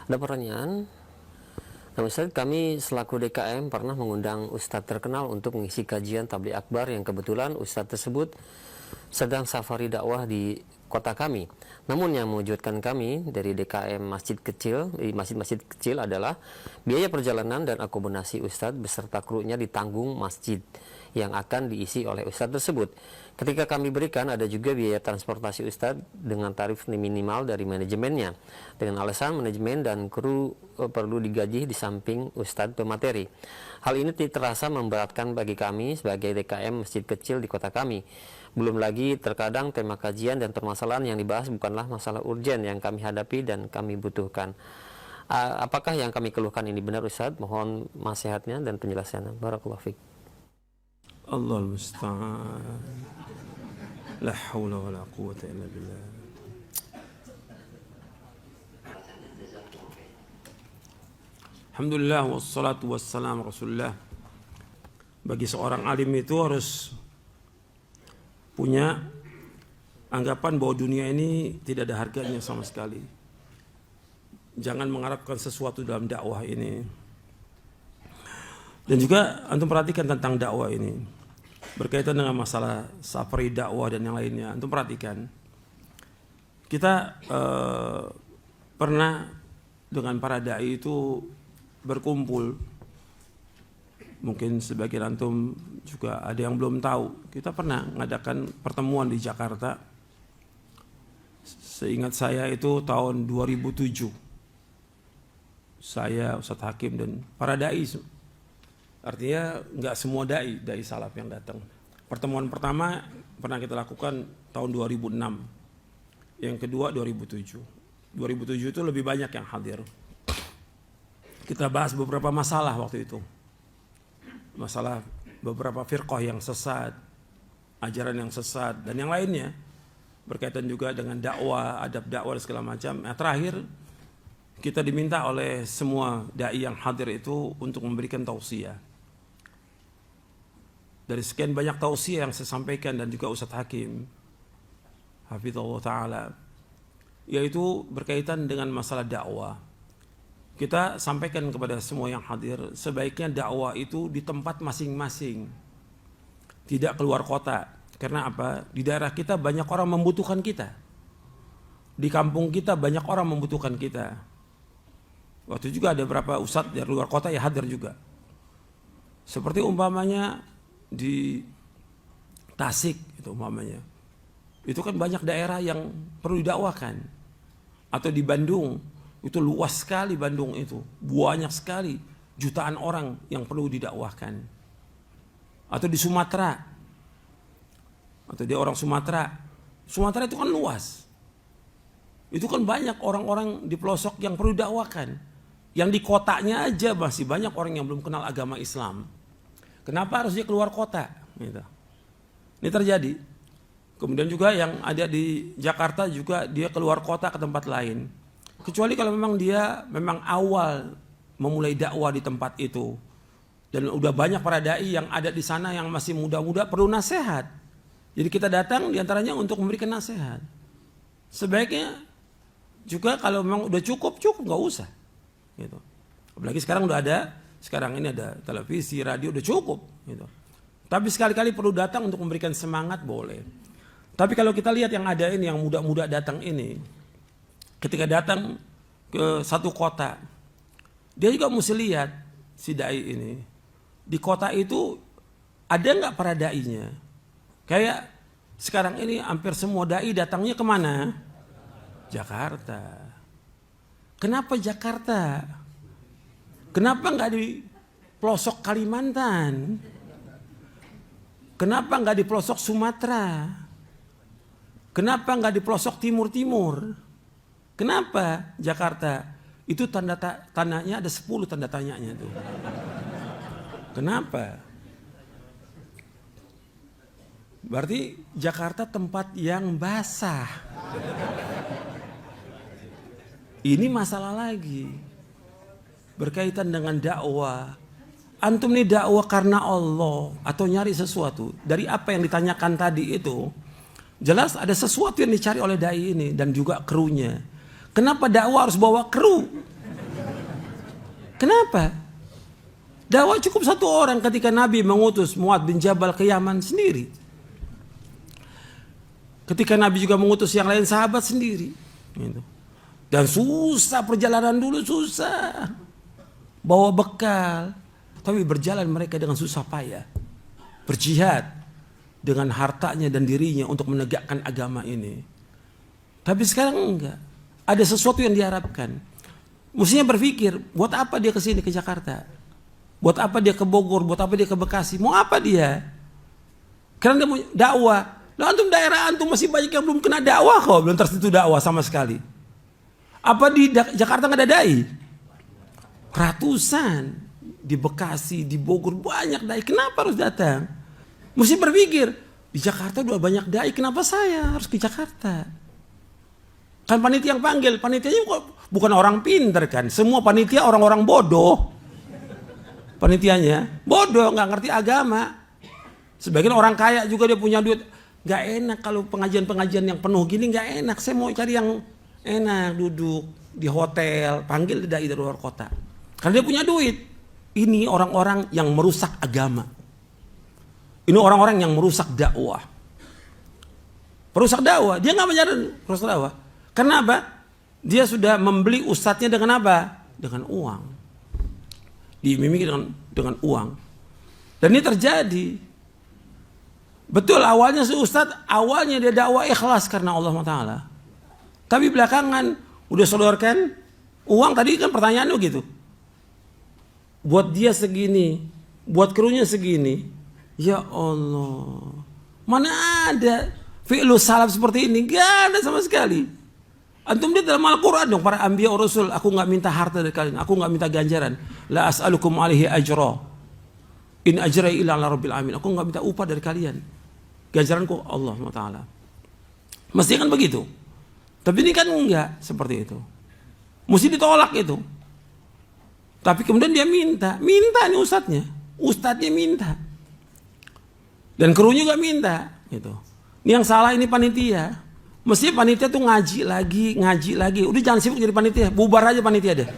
Ada pertanyaan? Nah, Ustaz, kami selaku DKM pernah mengundang Ustadz terkenal untuk mengisi kajian Tabligh Akbar yang kebetulan Ustadz tersebut sedang safari dakwah di kota kami. Namun yang mewujudkan kami dari DKM masjid-masjid kecil adalah biaya perjalanan dan akomodasi Ustadz beserta krunya ditanggung masjid yang akan diisi oleh Ustadz tersebut. Ketika kami berikan, ada juga biaya transportasi Ustadz dengan tarif minimal dari manajemennya, dengan alasan manajemen dan kru perlu digaji di samping Ustadz pemateri. Hal ini terasa memberatkan bagi kami sebagai DKM masjid kecil di kota kami. Belum lagi terkadang tema kajian dan permasalahan yang dibahas bukanlah masalah urgen yang kami hadapi dan kami butuhkan. Apakah yang kami keluhkan ini benar, Ustadz? Mohon nasihatnya dan penjelasannya. Barakallahu fiik. Allahul musta'an. La haula wa la quwwata illa billah. Alhamdulillah wassalatu wassalamu rasulullah. Bagi seorang alim itu harus punya anggapan bahwa dunia ini tidak ada harganya sama sekali. Jangan mengharapkan sesuatu dalam dakwah ini. Dan juga antum perhatikan tentang dakwah ini berkaitan dengan masalah safari dakwah dan yang lainnya. Antum perhatikan, kita pernah dengan para dai itu berkumpul. Mungkin sebagian antum juga ada yang belum tahu. Kita pernah mengadakan pertemuan di Jakarta. Seingat saya itu tahun 2007. Saya, Ustadz Hakim dan para dai. Artinya nggak semua dai salaf yang datang. Pertemuan pertama pernah kita lakukan tahun 2006. Yang kedua 2007. 2007 itu lebih banyak yang hadir. Kita bahas beberapa masalah waktu itu. Masalah beberapa firqah yang sesat, ajaran yang sesat dan yang lainnya. Berkaitan juga dengan dakwah, adab dakwah dan segala macam. Nah, terakhir kita diminta oleh semua dai yang hadir itu untuk memberikan tausiah. Dari sekian banyak tausiah yang saya sampaikan dan juga Ustadz Hakim hafizallahu taala, yaitu berkaitan dengan masalah dakwah. Kita sampaikan kepada semua yang hadir, sebaiknya dakwah itu di tempat masing-masing, tidak keluar kota. Karena apa? Di daerah kita banyak orang membutuhkan kita, di kampung kita banyak orang membutuhkan kita. Waktu juga ada beberapa ustadz dari luar kota yang hadir juga. Seperti umpamanya di Tasik itu umpamanya. Itu kan banyak daerah yang perlu didakwakan. Atau di Bandung, itu luas sekali Bandung itu. Banyak sekali jutaan orang yang perlu didakwahkan. Atau di Sumatera. Atau dia orang Sumatera. Sumatera itu kan luas. Itu kan banyak orang-orang di pelosok yang perlu didakwakan. Yang di kotanya aja masih banyak orang yang belum kenal agama Islam. Kenapa harus dia keluar kota? Gitu. Ini terjadi. Kemudian juga yang ada di Jakarta juga dia keluar kota ke tempat lain. Kecuali kalau memang dia memang awal memulai dakwah di tempat itu. Dan udah banyak para dai yang ada di sana yang masih muda-muda perlu nasihat. Jadi kita datang diantaranya untuk memberikan nasihat. Sebaiknya juga kalau memang udah cukup nggak usah. Gitu. Apalagi sekarang udah ada, sekarang ini ada televisi, radio, udah cukup. Gitu. Tapi sekali-kali perlu datang untuk memberikan semangat boleh. Tapi kalau kita lihat yang ada ini, yang muda-muda datang ini, ketika datang ke satu kota, dia juga mesti lihat si dai ini. Di kota itu ada nggak para dainya? Kayak sekarang ini hampir semua dai datangnya kemana? Jakarta. Kenapa Jakarta? Kenapa nggak di pelosok Kalimantan? Kenapa nggak di pelosok Sumatera? Kenapa nggak di pelosok timur-timur? Kenapa Jakarta? Itu tandanya ada 10 tanda tanyanya tuh. Kenapa? Berarti Jakarta tempat yang basah. Ini masalah lagi. Berkaitan dengan dakwah. Antum nih dakwah karena Allah atau nyari sesuatu. Dari apa yang ditanyakan tadi itu, jelas ada sesuatu yang dicari oleh dai ini dan juga krunya. Kenapa dakwah harus bawa kru? Kenapa? Dakwah cukup satu orang ketika Nabi mengutus Mu'adz bin Jabal ke Yaman sendiri. Ketika Nabi juga mengutus yang lain sahabat sendiri. Gitu. Dan susah perjalanan dulu, susah. Bawa bekal. Tapi berjalan mereka dengan susah payah. Berjihad dengan hartanya dan dirinya untuk menegakkan agama ini. Tapi sekarang enggak. Ada sesuatu yang diharapkan. Mestinya berpikir, buat apa dia ke sini ke Jakarta? Buat apa dia ke Bogor? Buat apa dia ke Bekasi? Mau apa dia? Karena dia mau dakwah. Lah antum daerah antum masih banyak yang belum kena dakwah kok, belum tersentuh dakwah sama sekali. Apa di Jakarta nggak ada dai? Ratusan di Bekasi, di Bogor banyak dai. Kenapa harus datang? Mesti berpikir, di Jakarta udah banyak dai, kenapa saya harus ke Jakarta? Kan panitia yang panggil, panitianya bukan orang pinter kan, semua panitia orang-orang bodoh. Panitianya bodoh, nggak ngerti agama. Sebagian orang kaya juga dia punya duit. Nggak enak kalau pengajian-pengajian yang penuh gini, nggak enak. Saya mau cari yang enak, duduk di hotel, panggil dai dari luar kota. Karena dia punya duit. Ini orang-orang yang merusak agama. Ini orang-orang yang merusak dakwah. Perusak dakwah, dia nggak menjadi perusak dakwah. Karena apa? Dia sudah membeli ustadznya dengan apa? Dengan uang. Diimimi dengan uang. Dan ini terjadi. Betul awalnya si ustadz, awalnya dia dakwah ikhlas karena Allah Ta'ala. Tapi belakangan udah sodorkan uang, tadi kan pertanyaannya gitu. Buat dia segini, buat krunya segini. Ya Allah. Mana ada fi'lu salaf seperti ini? Gak ada sama sekali. Antum lihat dalam Al-Quran dong, para anbiya rasul, aku nggak minta harta dari kalian, aku nggak minta ganjaran. La as'alukum alaihi ajra. In ajra illa ala rabbil alamin. Aku nggak minta upah dari kalian. Ganjaranku Allah Taala. Mestinya kan begitu. Tapi ini kan enggak seperti itu. Mesti ditolak itu. Tapi kemudian dia minta nih ustadznya minta. Dan krunya juga minta, gitu. Ini yang salah ini panitia. Mestinya panitia tuh ngaji lagi. Udah jangan sibuk jadi panitia, bubar aja panitia deh.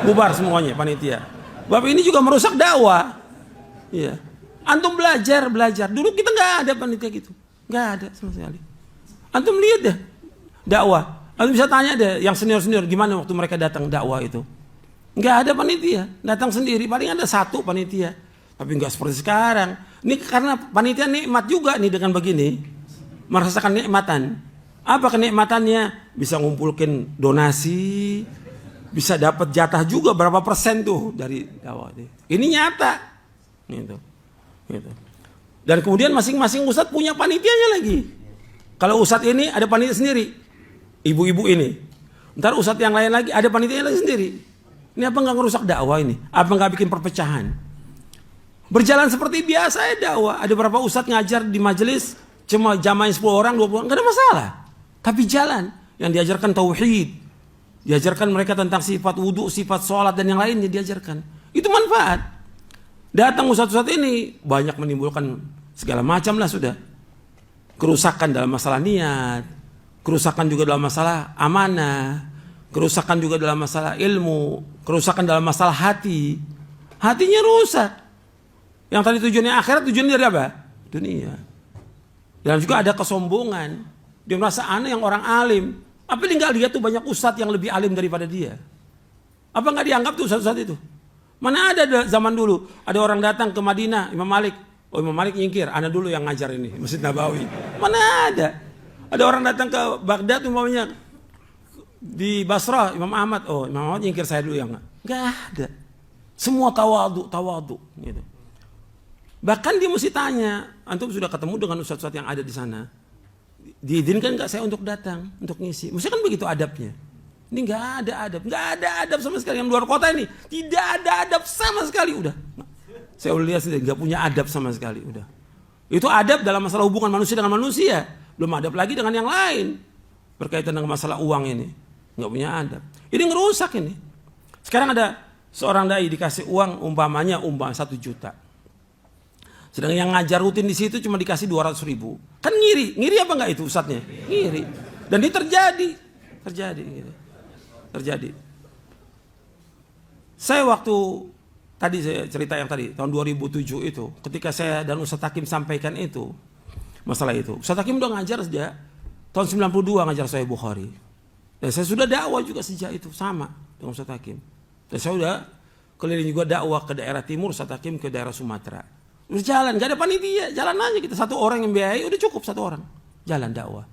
Bubar semuanya panitia. Bapak ini juga merusak dakwah. Iya. Antum belajar. Dulu kita nggak ada panitia gitu. Nggak ada sama sekali. Antum lihat deh dakwah. Antum bisa tanya deh yang senior gimana waktu mereka datang dakwah itu. Nggak ada panitia, datang sendiri. Paling ada satu panitia. Tapi nggak seperti sekarang. Ini karena panitia nikmat juga nih dengan begini. Merasakan nikmatan. Apa kenikmatannya? Bisa ngumpulkan donasi, bisa dapat jatah juga berapa persen tuh dari dakwah. Ini nyata. Gitu. Dan kemudian masing-masing ustadz punya panitianya lagi. Kalau ustadz ini ada panitia sendiri, ibu-ibu ini. Ntar ustadz yang lain lagi ada panitianya lagi sendiri. Ini apa nggak ngerusak dakwah ini? Apa nggak bikin perpecahan? Berjalan seperti biasa ya dakwah. Ada berapa ustadz ngajar di majelis cuma jamaah 10 orang, 20 orang, nggak ada masalah. Tapi jalan yang diajarkan tauhid, diajarkan mereka tentang sifat wudhu, sifat sholat dan yang lainnya diajarkan. Itu manfaat. Datang ustadz-ustadz ini banyak menimbulkan segala macam lah sudah. Kerusakan dalam masalah niat, kerusakan juga dalam masalah amanah, kerusakan juga dalam masalah ilmu, kerusakan dalam masalah hati. Hatinya rusak. Yang tadi tujuannya akhirat, tujuannya dari apa? Dunia. Dan juga ada kesombongan. Dia merasa aneh yang orang alim. Apa dia nggak lihat tuh banyak ustadz yang lebih alim daripada dia? Apa nggak dianggap tuh ustadz-ustadz itu? Mana ada zaman dulu ada orang datang ke Madinah, Imam Malik. Oh Imam Malik nyingkir, ana dulu yang ngajar ini Masjid Nabawi. Mana ada? Ada orang datang ke Baghdad umpamanya di Basrah Imam Ahmad. Oh Imam Ahmad nyingkir, saya dulu yang nggak ada. Semua tawadu gitu. Bahkan dia mesti tanya, antum sudah ketemu dengan ustadz-ustadz yang ada di sana? Diizinkan nggak saya untuk datang, untuk ngisi? Mesti kan begitu adabnya. Ini nggak ada adab sama sekali. Yang luar kota ini tidak ada adab sama sekali. Udah, saya udah lihat sendiri, nggak punya adab sama sekali. Udah, itu adab dalam masalah hubungan manusia dengan manusia. Belum adab lagi dengan yang lain berkaitan dengan masalah uang ini. Nggak punya adab. Ini ngerusak ini. Sekarang ada seorang dai dikasih uang umpamanya 1 juta. Sedang yang ngajar rutin di situ cuma dikasih 200.000. Kan ngiri apa enggak itu ustadznya? Ngiri. Dan ini terjadi. Saya waktu tadi saya cerita yang tadi tahun 2007 itu, ketika saya dan Ustadz Hakim sampaikan itu masalah itu. Ustadz Hakim udah ngajar sejak tahun 92 ngajar Sahih Bukhari. Dan saya sudah dakwah juga sejak itu sama dengan Ustadz Hakim. Dan saya udah keliling juga dakwah ke daerah timur, Ustadz Hakim ke daerah Sumatera. Udah jalan, gak ada panitia, jalan aja kita, satu orang yang biayai udah cukup, satu orang jalan dakwah.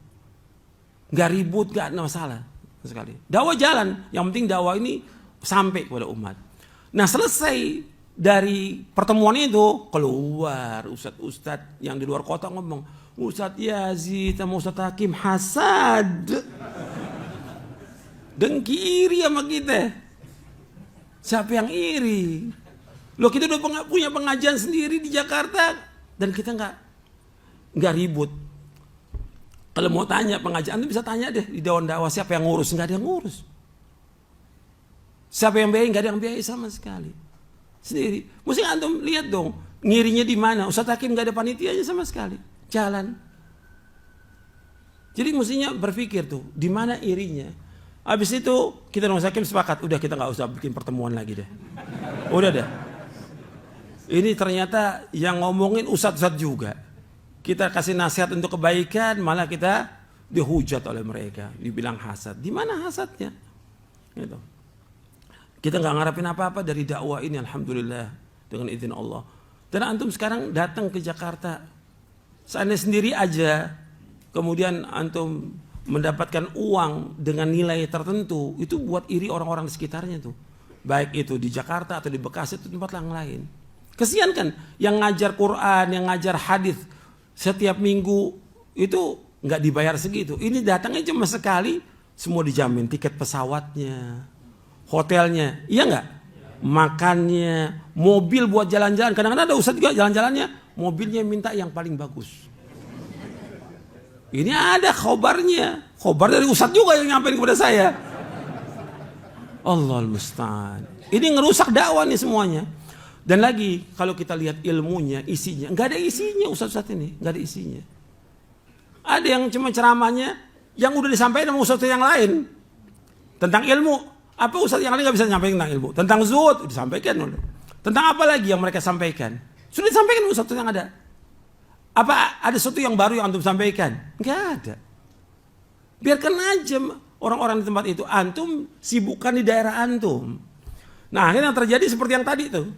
Gak ribut, gak ada masalah sekali. Dakwah jalan, yang penting dakwah ini sampai kepada umat. Nah selesai dari pertemuan itu keluar ustadz-ustadz yang di luar kota ngomong, Ustadz Yazid sama Ustadz Hakim hasad, dengki iri sama kita. Siapa yang iri? Loh kita udah punya pengajian sendiri di Jakarta dan kita nggak ribut. Kalau mau tanya pengajian itu bisa tanya deh di Dewan Dakwah siapa yang ngurus, nggak ada yang ngurus. Siapa yang biayai, nggak ada yang biayai sama sekali. Sendiri. Mesti antum lihat dong ngirinya di mana. Ustadz Hakim nggak ada panitianya sama sekali. Jalan. Jadi mestinya berpikir tuh di mana irinya. Habis itu kita dengan Ustadz Hakim sepakat, udah kita nggak usah bikin pertemuan lagi deh. Udah deh. Ini ternyata yang ngomongin ustadz-ustadz juga. Kita kasih nasihat untuk kebaikan, malah kita dihujat oleh mereka, dibilang hasad. Di mana hasadnya? Gitu. Kita nggak ngarepin apa-apa dari dakwah ini, alhamdulillah dengan izin Allah. Dan antum sekarang datang ke Jakarta, seandainya sendiri aja, kemudian antum mendapatkan uang dengan nilai tertentu, itu buat iri orang-orang di sekitarnya tuh. Baik itu di Jakarta atau di Bekasi atau tempat yang lain. Kesian kan yang ngajar Quran, yang ngajar hadis setiap minggu itu nggak dibayar segitu. Ini datangnya cuma sekali, semua dijamin tiket pesawatnya, hotelnya, iya nggak? Makannya, mobil buat jalan-jalan. Kadang-kadang ada ustadz juga jalan-jalannya, mobilnya minta yang paling bagus. Ini ada khobarnya, khobar dari ustadz juga yang nyampein kepada saya. Allahul musta'an. Ini ngerusak dakwah nih semuanya. Dan lagi kalau kita lihat ilmunya, isinya, nggak ada isinya ustadz ini, nggak ada isinya. Ada yang cuma ceramahnya yang udah disampaikan sama ustadz yang lain tentang ilmu. Apa ustadz yang lain nggak bisa nyampaikan tentang ilmu? Tentang zuhud disampaikan oleh. Tentang apa lagi yang mereka sampaikan? Sudah disampaikan ustadz yang ada. Apa ada sesuatu yang baru yang antum sampaikan? Nggak ada. Biarkan aja orang-orang di tempat itu, antum sibukkan di daerah antum. Nah akhirnya yang terjadi seperti yang tadi tuh.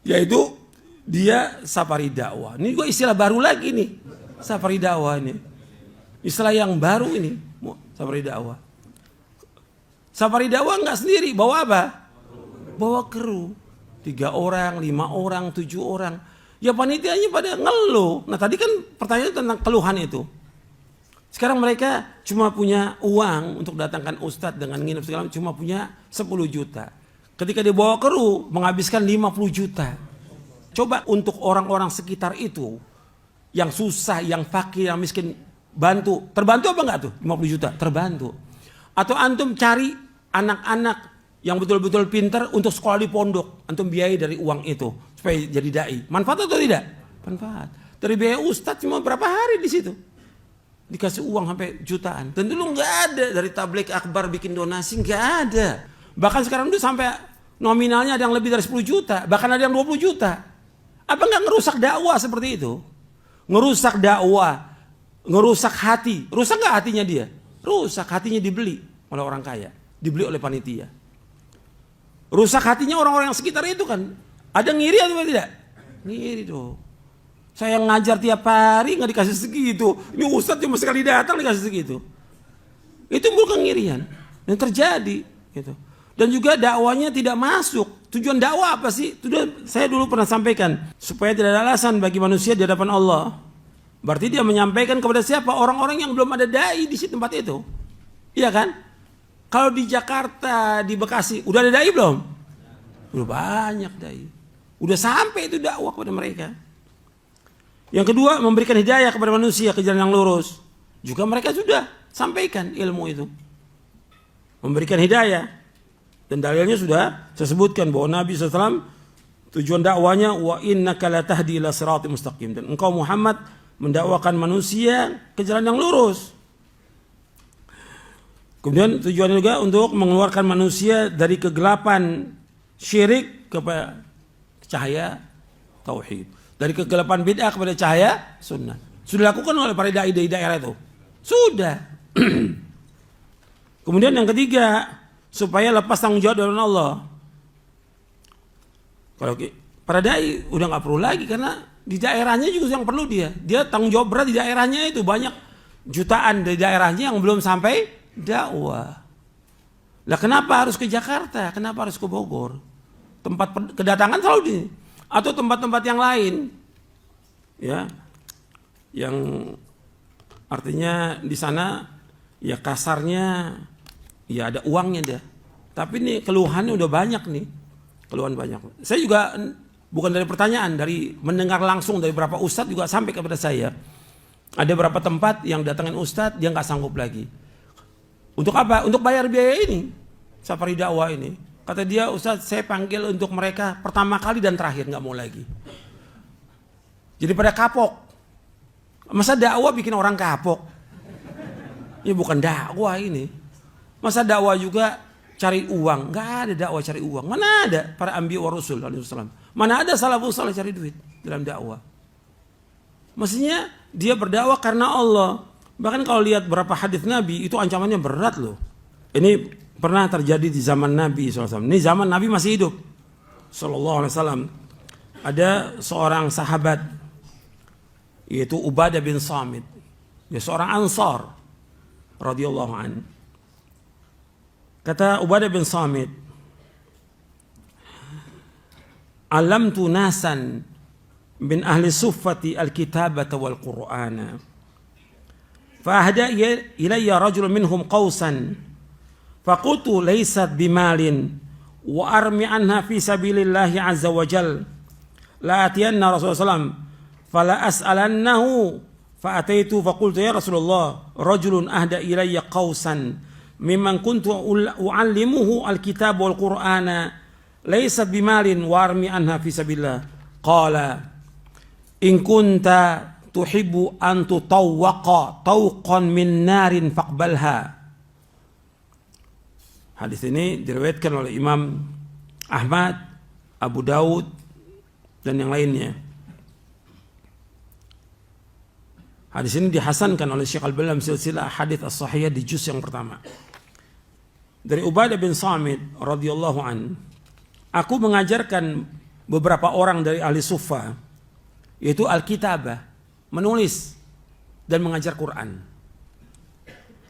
Yaitu dia safari dakwah. Ini juga istilah baru lagi nih. Safari dakwah ini. Istilah yang baru ini. Safari dakwah. Safari dakwah nggak sendiri. Bawa apa? Bawa kru. 3 orang, 5 orang, 7 orang. Ya panitianya pada ngeluh. Nah tadi kan pertanyaan tentang keluhan itu. Sekarang mereka cuma punya uang untuk datangkan ustadz dengan nginep segala macam. Cuma punya 10 juta. Ketika dibawa kru menghabiskan 50 juta. Coba untuk orang-orang sekitar itu yang susah, yang fakir, yang miskin bantu. Terbantu apa enggak tuh? 50 juta terbantu. Atau antum cari anak-anak yang betul-betul pintar untuk sekolah di pondok. Antum biayai dari uang itu supaya jadi dai. Manfaat atau tidak? Manfaat. Dari biaya ustadz cuma berapa hari di situ? Dikasih uang sampai jutaan. Dan dulu nggak ada dari tabligh akbar bikin donasi, nggak ada. Bahkan sekarang itu sampai nominalnya ada yang lebih dari 10 juta, bahkan ada yang 20 juta. Apa nggak ngerusak dakwah seperti itu? Ngerusak dakwah, ngerusak hati. Rusak nggak hatinya dia? Rusak hatinya dibeli oleh orang kaya, dibeli oleh panitia. Rusak hatinya orang-orang yang sekitar itu kan. Ada ngiri atau tidak? Ngiri dong. Saya ngajar tiap hari nggak dikasih segitu. Ini ustadz cuma sekali datang dikasih segitu. Itu bukan ngirian. Yang terjadi gitu. Dan juga dakwanya tidak masuk. Tujuan dakwah apa sih? Saya dulu pernah sampaikan. Supaya tidak ada alasan bagi manusia di hadapan Allah. Berarti dia menyampaikan kepada siapa? Orang-orang yang belum ada dai di tempat itu. Iya kan? Kalau di Jakarta, di Bekasi, udah ada dai belum? Udah banyak dai. Udah sampai itu dakwah kepada mereka. Yang kedua, memberikan hidayah kepada manusia ke jalan yang lurus. Juga mereka sudah sampaikan ilmu itu. Memberikan hidayah. Dan dalilnya sudah saya sebutkan bahwa Nabi SAW tujuan dakwanya wa innaka la tahdi ila siratal mustaqim, dan engkau Muhammad mendakwakan manusia ke jalan yang lurus. Kemudian tujuannya juga untuk mengeluarkan manusia dari kegelapan syirik kepada cahaya tauhid. Dari kegelapan bid'ah kepada cahaya sunnah. Sudah dilakukan oleh para dai di daerah itu. Sudah. Kemudian yang ketiga, supaya lepas tanggung jawab dari Allah. Kalau para dai udah nggak perlu lagi karena di daerahnya juga yang perlu dia. Dia tanggung jawab berat di daerahnya itu, banyak jutaan dari daerahnya yang belum sampai dakwah. Lah kenapa harus ke Jakarta? Kenapa harus ke Bogor? Tempat kedatangan selalu di atau tempat-tempat yang lain. Ya. Yang artinya di sana ya kasarnya ya ada uangnya dia. Tapi nih keluhannya udah banyak nih. Keluhan banyak. Saya juga bukan dari pertanyaan, dari mendengar langsung dari beberapa ustadz juga sampai kepada saya. Ada beberapa tempat yang datangin ustadz dia nggak sanggup lagi. Untuk apa? Untuk bayar biaya ini. Safari dakwah ini. Kata dia, ustadz saya panggil untuk mereka pertama kali dan terakhir, nggak mau lagi. Jadi pada kapok. Masa dakwah bikin orang kapok? Ya bukan dakwah ini. Masa dakwah juga cari uang? Nggak ada dakwah cari uang. Mana ada para anbiya wa rasul alaihissalam? Mana ada salafus saleh cari duit dalam dakwah? Mestinya dia berdakwah karena Allah. Bahkan kalau lihat berapa hadis Nabi itu ancamannya berat loh. Ini pernah terjadi di zaman Nabi SAW. Ini zaman Nabi masih hidup SAW. Ada seorang sahabat yaitu Ubadah bin Samit. Dia seorang Ansar radhiyallahu an. Kata Ubadah bin Samit, "Alamtu nasan min ahli suffati al-kitabata wal Qur'ana. Fa ahda ilayya rajulun minhum qausan. Faqutu laysat bimalin wa armi anha fi sabilillahi azza wa jal. La atiyanna Rasulullah SAW fala as'alannahu fa ataitu faqultu ya Rasulullah rajulun ahda ilayya qausan mimman kuntu uallimuhu alkitab wal qur'ana laysat bimalin wa armi anha fi sabilillah. Qala in kunta tuhibbu an tutawwaqa tawqan min narin faqbalha." Hadis ini diriwayatkan oleh Imam Ahmad, Abu Daud dan yang lainnya. Hadis ini dihasankan oleh Syekh Al-Albani dalam silsilah hadits as-sahihah di juz yang pertama. Dari Ubadah bin Samit radhiyallahu an, aku mengajarkan beberapa orang dari ahli suffah yaitu al-kitabah, menulis dan mengajar Quran.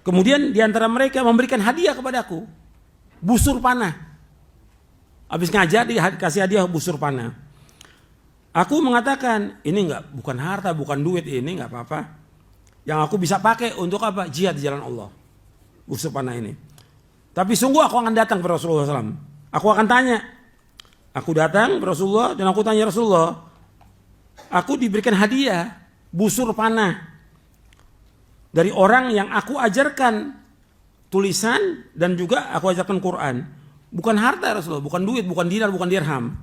Kemudian di antara mereka memberikan hadiah kepadaku, busur panah. Habis ngajar dikasih hadiah busur panah. Aku mengatakan, ini bukan harta, bukan duit, ini nggak apa-apa. Yang aku bisa pakai untuk apa? Jihad di jalan Allah. Busur panah ini. Tapi sungguh aku akan datang ke Rasulullah SAW. Aku akan tanya. Aku datang ke Rasulullah dan aku tanya Rasulullah. Aku diberikan hadiah busur panah dari orang yang aku ajarkan tulisan dan juga aku ajarkan Quran. Bukan harta Rasulullah, bukan duit, bukan dinar, bukan dirham.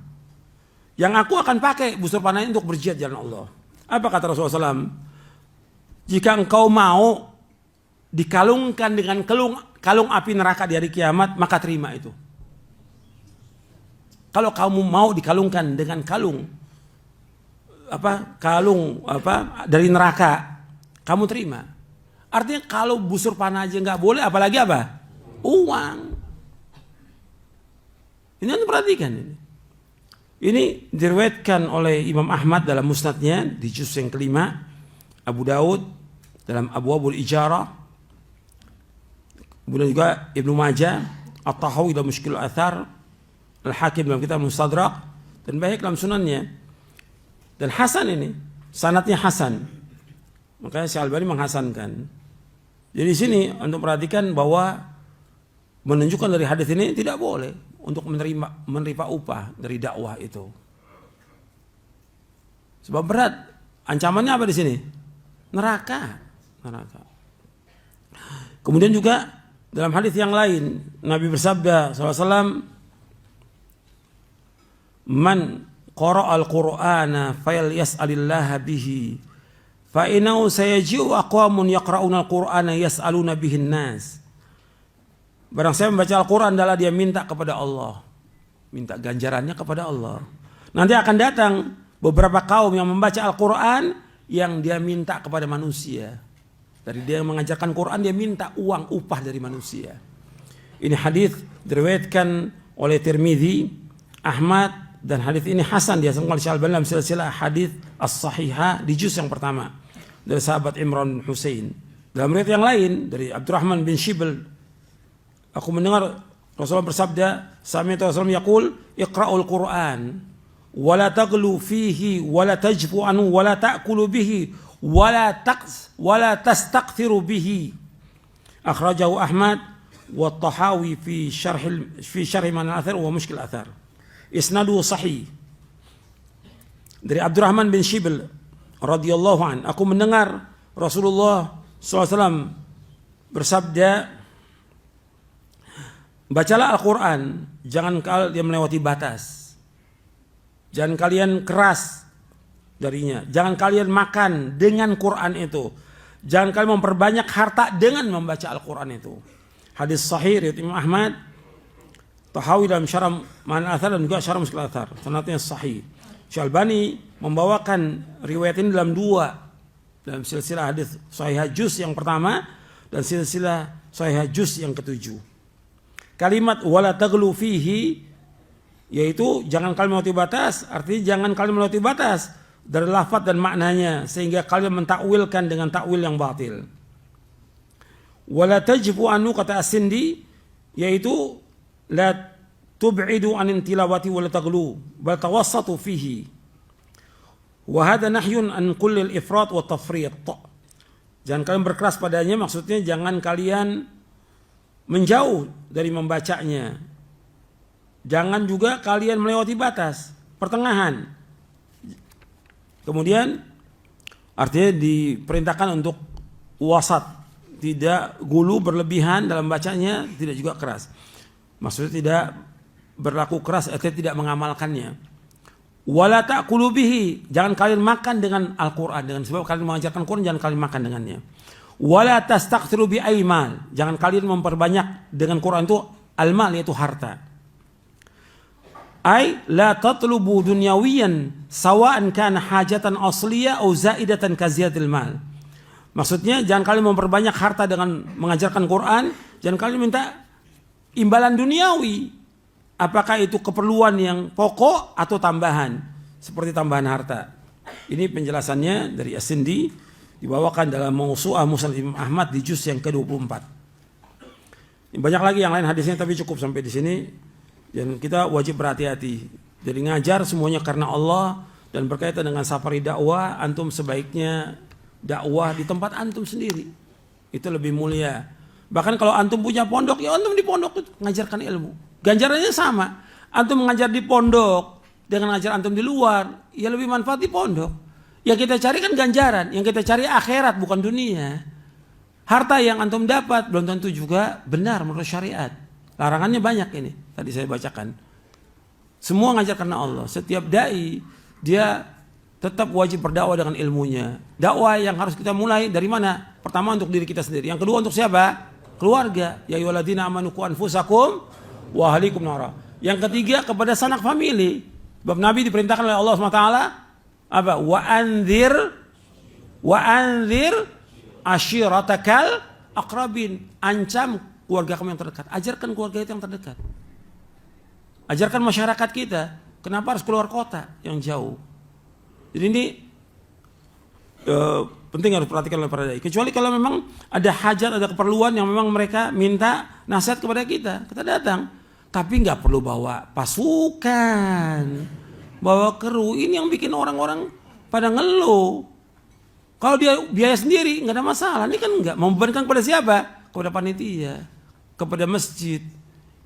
Yang aku akan pakai busur panah ini untuk berjihad jalan Allah. Apa kata Rasulullah SAW? Jika engkau mau dikalungkan dengan kalung api neraka di hari kiamat, maka terima itu. Kalau kamu mau dikalungkan dengan kalung dari neraka, kamu terima. Artinya kalau busur panah aja nggak boleh, apalagi apa? Uang. Ini anda perhatikan ini. Ini diriwayatkan oleh Imam Ahmad dalam musnadnya di juz yang kelima, Abu Daud dalam Abwabul Ijarah, kemudian juga Ibnu Majah, At-Tahawi dalam Mushkil Athar, Al-Hakim dalam kitab Mustadrak, dan banyak dalam sunannya. Dan Hasan ini, sanadnya Hasan. Makanya Syekh Al-Albani menghasankan. Jadi di sini untuk perhatikan bahwa menunjukkan dari hadis ini tidak boleh untuk menerima upah dari dakwah itu. Sebab berat. Ancamannya apa di sini? Neraka. Kemudian juga dalam hadis yang lain Nabi bersabda SAW, "Man qara'al Qur'ana falyas'alillaha bihi fa innahu sayaji'u aqwamun yaqra'una al-Qur'ana yas'aluna bihin nas." Barang saya membaca Al-Quran adalah dia minta kepada Allah. minta ganjarannya kepada Allah. Nanti akan datang beberapa kaum yang membaca Al-Quran yang dia minta kepada manusia. Dari dia yang mengajarkan Quran, dia minta uang upah dari manusia. Ini hadis diriwayatkan oleh Tirmidzi, Ahmad, dan hadis ini hasan dihasankan oleh Syekh Al-Albani dalam silsilah hadis as-sahihah di juz yang pertama dari sahabat Imran bin Husain. Dalam riwayat yang lain dari Abdurrahman bin Shibl, aku mendengar Rasulullah bersabda, sami'tu Rasulullah yaqul, iqra'ul Qur'an wa la taghlu fihi wa la tajfu anhu wa la ta'kulu bihi wa la tastaqthiru bihi. Akhrajahu Ahmad wa Tahawi fi syarh man al-athar wa mushkil al-athar. Isnadu sahih. Dari Abdurrahman bin Shibl radhiyallahu an, aku mendengar Rasulullah SAW bersabda, bacalah Al-Quran, jangan kalian melewati batas, jangan kalian keras darinya, jangan kalian makan dengan Quran itu, jangan kalian memperbanyak harta dengan membaca Al-Quran itu. Hadis sahih riwayat Imam Ahmad, Tahawi dalam syarah Ma'an al-Athar dan juga syarah Mushkil al-Athar, sanadnya sahih. Syekh Al-Albani membawakan riwayat ini dalam silsilah hadis Sahih Juz yang pertama dan silsilah Sahih Juz yang ketujuh. Kalimat wala taghlu fihi, yaitu jangan kalian melewati batas, artinya jangan kalian melewati batas dari lafaz dan maknanya sehingga kalian mentakwilkan dengan takwil yang batil. Wala tajfu anhu, kata As-Sindi, yaitu la tub'idu anin tilawati wala taghlu bal tawassatu fihi. Wa hadha nahyun an kullil ifrat wa tafrit. Jangan kalian berkeras padanya, maksudnya jangan kalian menjauh dari membacanya. Jangan juga kalian melewati batas, pertengahan. Kemudian artinya diperintahkan untuk wasat, tidak gulu berlebihan dalam bacanya, tidak juga keras. Maksudnya tidak berlaku keras atau tidak mengamalkannya. Wala ta'kulu bihi, jangan kalian makan dengan Al-Quran, dengan sebab kalian mengajarkan Quran, jangan kalian makan dengannya. Wala tastaqthiru bi aimal, jangan kalian memperbanyak dengan Quran itu al-mal, yaitu harta. Ai la tatlubu dunyawiyan sawa'an kana hajatan asliyah atau zaidatan ka ziyadatil mal. Maksudnya jangan kalian memperbanyak harta dengan mengajarkan Quran, jangan kalian minta imbalan duniawi. Apakah itu keperluan yang pokok atau tambahan, seperti tambahan harta. Ini penjelasannya dari As-Sindi, dibawakan dalam Mawsu'ah Musnad Imam Ahmad di juz yang ke-24. Banyak lagi yang lain hadisnya, tapi cukup sampai di sini. Dan kita wajib berhati-hati. Jadi ngajar semuanya karena Allah dan berkaitan dengan safari dakwah, antum sebaiknya dakwah di tempat antum sendiri. Itu lebih mulia. Bahkan kalau antum punya pondok, ya antum di pondok itu ngajarkan ilmu. Ganjarannya sama. Antum mengajar di pondok dengan ngajar antum di luar, ya lebih manfaat di pondok. Yang kita cari kan ganjaran, yang kita cari akhirat bukan dunia. Harta yang antum dapat belum tentu juga benar menurut syariat. Larangannya banyak ini, tadi saya bacakan. Semua ngajar karena Allah. Setiap dai dia tetap wajib berdakwah dengan ilmunya. Dakwah yang harus kita mulai dari mana? Pertama untuk diri kita sendiri. Yang kedua untuk siapa? Keluarga. Ya ayyuhalladzina amanu qu anfusakum wa ahlikum nara. Yang ketiga kepada sanak famili. Sebab Nabi diperintahkan oleh Allah SWT apa? Wa anzir ashiratakal aqrabin. Ancam keluarga kamu yang terdekat. Ajarkan keluarga itu yang terdekat. Ajarkan masyarakat kita. Kenapa harus keluar kota yang jauh? Jadi ini penting harus perhatikan oleh para dai. Kecuali kalau memang ada hajat, ada keperluan yang memang mereka minta nasihat kepada kita datang. Tapi nggak perlu bawa pasukan, bawa kru. Ini yang bikin orang-orang pada ngeluh. Kalau dia biaya sendiri nggak ada masalah. Ini kan nggak membebankan kepada siapa? Kepada panitia, kepada masjid.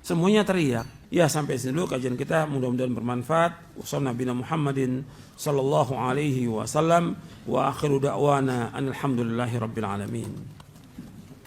Semuanya teriak. Ya sampai sini dulu kajian kita, mudah-mudahan bermanfaat. Wassalamualaikum Nabi Muhammadin sallallahu alaihi wasallam wa akhiru da'wana alhamdulillahi rabbil alamin.